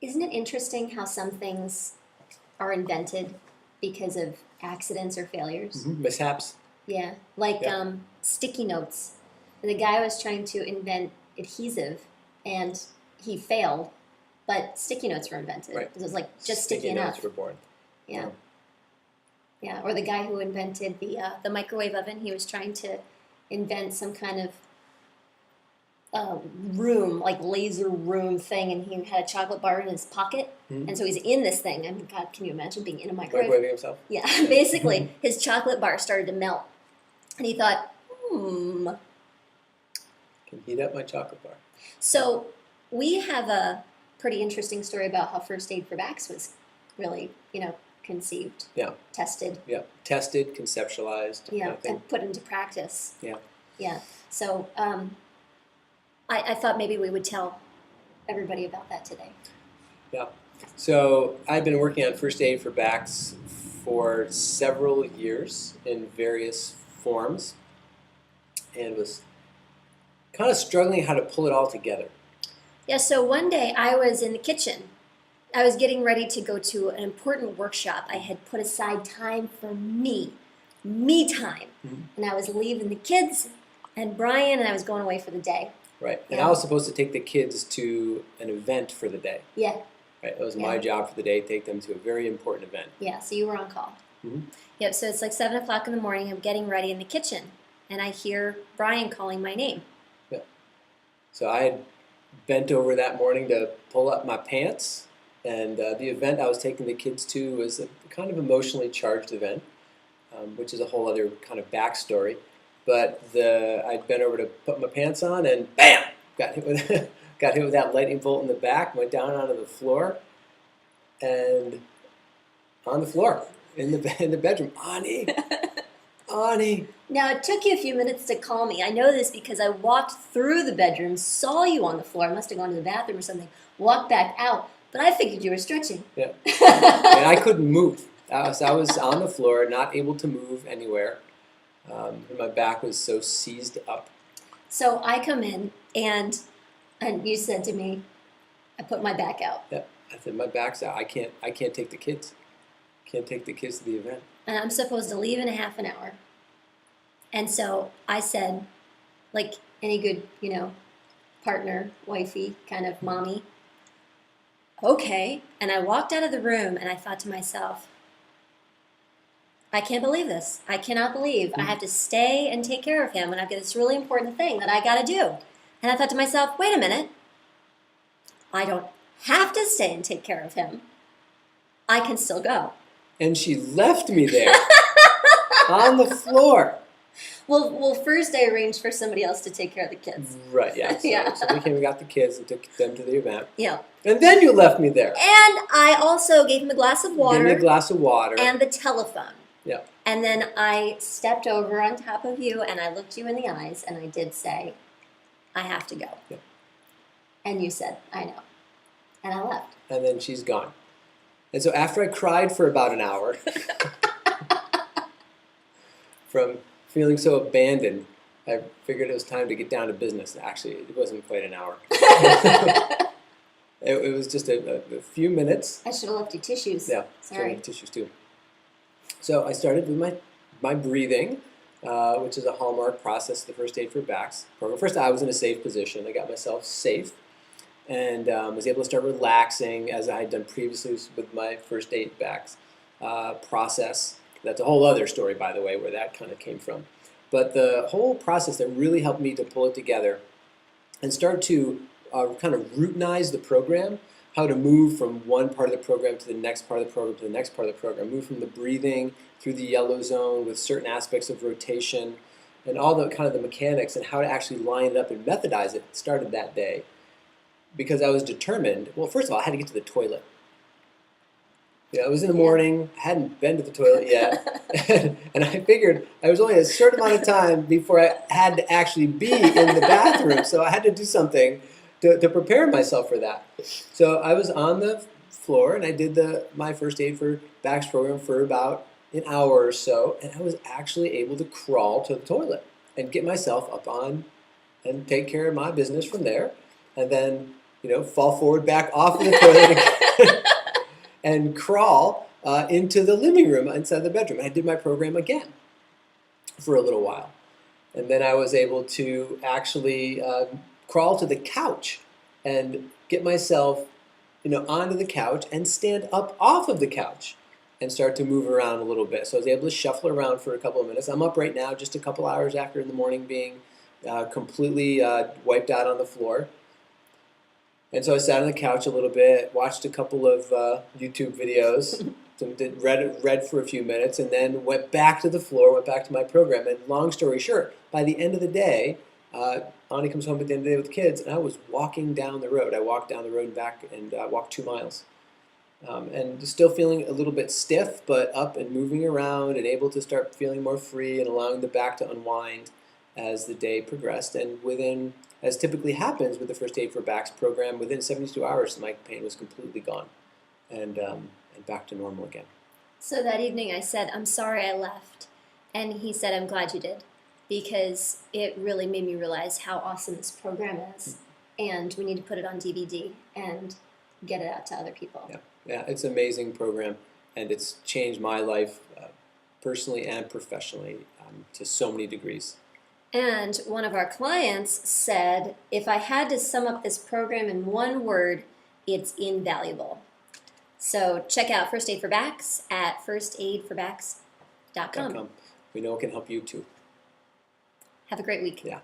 Isn't it interesting how some things are invented because of accidents or failures? Mishaps. Yeah, like Yeah. sticky notes. The guy was trying to invent adhesive, and he failed, but sticky notes were invented. Right. It was like just Sticky sticky enough. notes were born. Yeah. Yeah, or the guy who invented the microwave oven, he was trying to invent some kind of room, like laser room thing, and he had a chocolate bar in his pocket, and so he's in this thing. I mean, God, can you imagine being in a microwave? Microwaving himself? Yeah, basically, his chocolate bar started to melt, and he thought, Can heat up my chocolate bar. So we have a pretty interesting story about how first aid for backs was really, conceived, Yeah. tested, Tested, conceptualized. and put into practice. Yeah. Yeah. So I thought maybe we would tell everybody about that today. Yeah. So I've been working on first aid for backs for several years in various forms, and was kind of struggling how to pull it all together. Yeah, so one day I was in the kitchen. I was getting ready to go to an important workshop. I had put aside time for me time. And I was leaving the kids and Brian, and I was going away for the day. Right. And I was supposed to take the kids to an event for the day. Yeah. Right. It was my job for the day, take them to a very important event. Yeah, so you were on call. Yep, so it's like 7 o'clock in the morning. I'm getting ready in the kitchen, and I hear Brian calling my name. Yeah. So I had bent over that morning to pull up my pants, and the event I was taking the kids to was a kind of emotionally charged event, which is a whole other kind of backstory. But I'd bent over to put my pants on, and bam! Got hit with that lightning bolt in the back, went down onto the floor, and on the floor in the bedroom. Ani. Now, it took you a few minutes to call me. I know this because I walked through the bedroom, saw you on the floor. I must have gone to the bathroom or something, walked back out, but I figured you were stretching. Yeah. And I couldn't move. I was on the floor, not able to move anywhere. My back was so seized up. So I come in, and you said to me, I put my back out. Yeah. I said, my back's out. I can't take the kids. Can't take the kids to the event. And I'm supposed to leave in a half an hour. And so I said, like any good, partner, wifey, kind of mommy, okay. And I walked out of the room, and I thought to myself, I can't believe this. I cannot believe I have to stay and take care of him, and I've got this really important thing that I got to do. And I thought to myself, wait a minute. I don't have to stay and take care of him. I can still go. And she left me there on the floor. Well, first I arranged for somebody else to take care of the kids. Right, yeah. So we came and got the kids and took them to the event. Yeah. And then you left me there. And I also gave him a glass of water. Gave me a glass of water. And the telephone. Yeah. And then I stepped over on top of you, and I looked you in the eyes, and I did say, I have to go. Yeah. And you said, I know. And I left. And then she's gone. And so after I cried for about an hour from feeling so abandoned, I figured it was time to get down to business. Actually, it wasn't quite an hour. It was just a few minutes. I should have left you tissues. Yeah, sorry. Tissues too. So I started with my breathing, which is a hallmark process of the First Aid for Backs program. First, I was in a safe position. I got myself safe and was able to start relaxing as I had done previously with my First Aid Backs process. That's a whole other story, by the way, where that kind of came from. But the whole process that really helped me to pull it together and start to kind of routinize the program, how to move from one part of the program to the next part of the program to the next part of the program, move from the breathing through the yellow zone with certain aspects of rotation and all the kind of the mechanics and how to actually line it up and methodize it started that day. Because I was determined, well, first of all, I had to get to the toilet. It was in the morning, I hadn't been to the toilet yet, and I figured I was only a certain amount of time before I had to actually be in the bathroom, so I had to do something to prepare myself for that. So I was on the floor, and I did my First Aid for Backs program for about an hour or so, and I was actually able to crawl to the toilet and get myself up on and take care of my business from there. And then fall forward, back off of the toilet, and crawl into the living room inside the bedroom. And I did my program again for a little while. And then I was able to actually crawl to the couch and get myself, onto the couch and stand up off of the couch and start to move around a little bit. So I was able to shuffle around for a couple of minutes. I'm up right now just a couple hours after in the morning being completely wiped out on the floor. And so I sat on the couch a little bit, watched a couple of YouTube videos, read for a few minutes, and then went back to the floor, went back to my program. And long story short, by the end of the day, Ani comes home at the end of the day with the kids, and I was walking down the road. I walked down the road and back and walked 2 miles. And still feeling a little bit stiff, but up and moving around and able to start feeling more free and allowing the back to unwind as the day progressed. And within, as typically happens with the First Aid for Backs program, within 72 hours, my pain was completely gone and back to normal again. So that evening I said, I'm sorry I left. And he said, I'm glad you did, because it really made me realize how awesome this program is. And we need to put it on DVD and get it out to other people. Yeah, it's an amazing program, and it's changed my life personally and professionally to so many degrees. And one of our clients said, if I had to sum up this program in one word, it's invaluable. So check out First Aid for Backs at firstaidforbacks.com. We know it can help you too. Have a great week. Yeah.